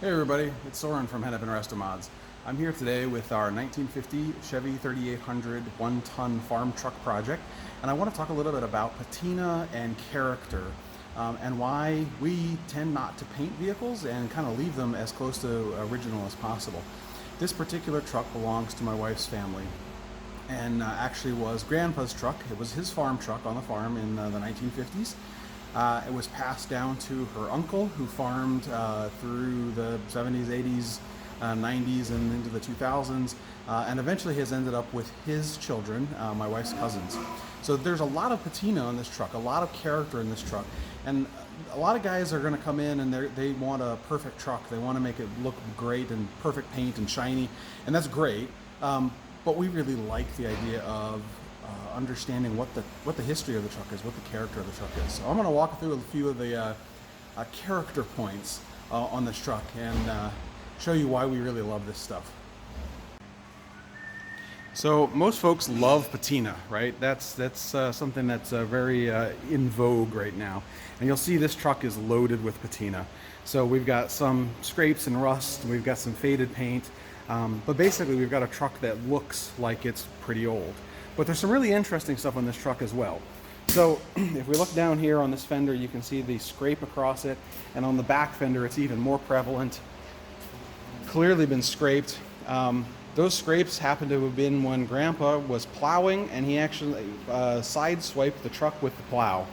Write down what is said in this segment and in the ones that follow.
Hey everybody, it's Soren from Hennepin RestoMods. I'm here today with our 1950 Chevy 3800 one-ton farm truck project, and I want to talk a little bit about patina and character, and why we tend not to paint vehicles and kind of leave them as close to original as possible. This particular truck belongs to my wife's family, and actually was Grandpa's truck. It was his farm truck on the farm in the 1950s. It was passed down to her uncle, who farmed through the 70s, 80s, 90s, and into the 2000s, and eventually has ended up with his children, my wife's cousins. So there's a lot of patina on this truck, a lot of character in this truck, and a lot of guys are going to come in and they want a perfect truck. They want to make it look great and perfect paint and shiny, and that's great. But we really like the idea of understanding what the history of the truck is, what the character of the truck is. So I'm going to walk through a few of the character points on this truck and show you why we really love this stuff. So most folks love patina, right? That's something that's very in vogue right now. And you'll see this truck is loaded with patina. So we've got some scrapes and rust, we've got some faded paint, but basically we've got a truck that looks like it's pretty old. But there's some really interesting stuff on this truck as well. So if we look down here on this fender, you can see the scrape across it, and on the back fender it's even more prevalent. Clearly been scraped. Those scrapes happen to have been when Grandpa was plowing and he actually sideswiped the truck with the plow.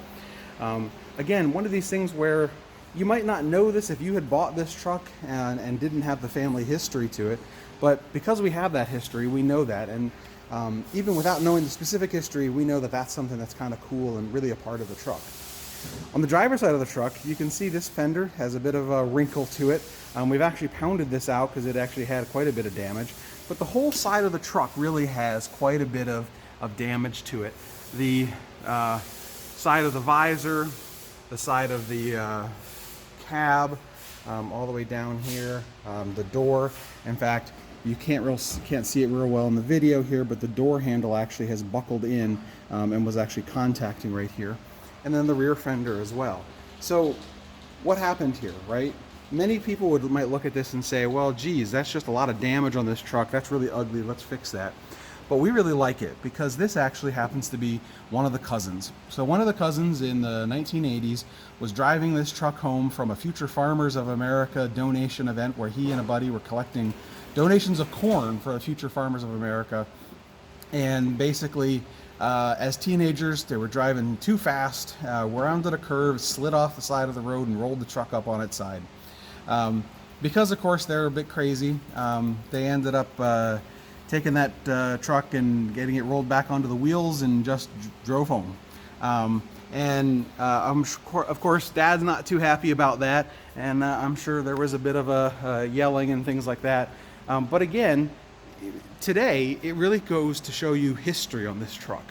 Again, one of these things where you might not know this if you had bought this truck and didn't have the family history to it, but because we have that history, we know that, and even without knowing the specific history, we know that that's something that's kind of cool and really a part of the truck. On the driver's side of the truck, you can see this fender has a bit of a wrinkle to it. We've actually pounded this out because it actually had quite a bit of damage, but the whole side of the truck really has quite a bit of damage to it. The side of the visor, the side of the cab, all the way down here, the door. In fact, you can't see it real well in the video here, but the door handle actually has buckled in and was actually contacting right here. And then the rear fender as well. So what happened here, right? Many people might look at this and say, well, geez, that's just a lot of damage on this truck. That's really ugly. Let's fix that. But we really like it because this actually happens to be one of the cousins. So one of the cousins in the 1980s was driving this truck home from a Future Farmers of America donation event where he and a buddy were collecting donations of corn for the Future Farmers of America. And basically, as teenagers, they were driving too fast, rounded a curve, slid off the side of the road, and rolled the truck up on its side. Because, of course, they're a bit crazy, they ended up taking that truck and getting it rolled back onto the wheels and just drove home. Of course, Dad's not too happy about that, and I'm sure there was a bit of a yelling and things like that. But again, today, it really goes to show you history on this truck.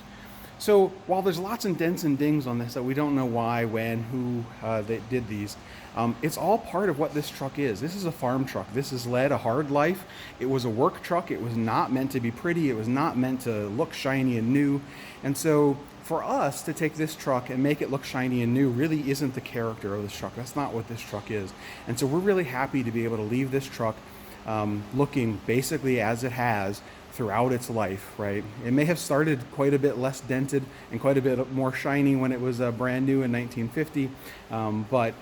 So while there's lots of dents and dings on this that we don't know why, when, who they did these, it's all part of what this truck is. This is a farm truck. This has led a hard life. It was a work truck. It was not meant to be pretty. It was not meant to look shiny and new. And so for us to take this truck and make it look shiny and new really isn't the character of this truck. That's not what this truck is. And so we're really happy to be able to leave this truck looking basically as it has throughout its life, right? It may have started quite a bit less dented and quite a bit more shiny when it was brand new in 1950, but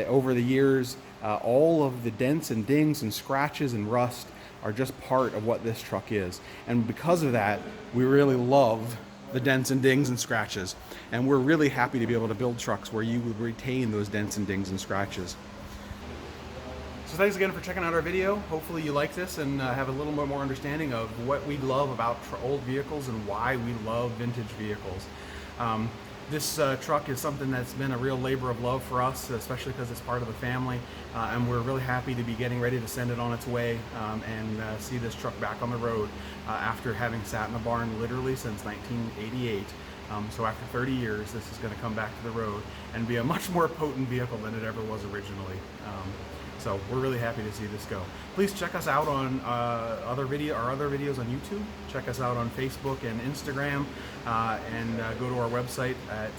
over the years, all of the dents and dings and scratches and rust are just part of what this truck is. And because of that, we really love the dents and dings and scratches. And we're really happy to be able to build trucks where you would retain those dents and dings and scratches. So thanks again for checking out our video. Hopefully you like this and have a little bit more understanding of what we love about old vehicles and why we love vintage vehicles. This truck is something that's been a real labor of love for us, especially because it's part of the family, and we're really happy to be getting ready to send it on its way and see this truck back on the road after having sat in a barn literally since 1988. So after 30 years, this is going to come back to the road and be a much more potent vehicle than it ever was originally. So we're really happy to see this go. Please check us out on our other videos on YouTube. Check us out on Facebook and Instagram, and go to our website at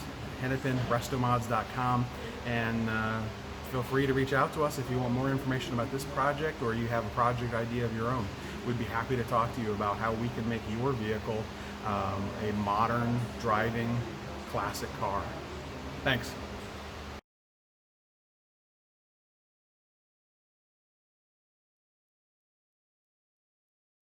HennepinRestoMods.com and feel free to reach out to us if you want more information about this project or you have a project idea of your own. We'd be happy to talk to you about how we can make your vehicle a modern driving classic car. Thanks.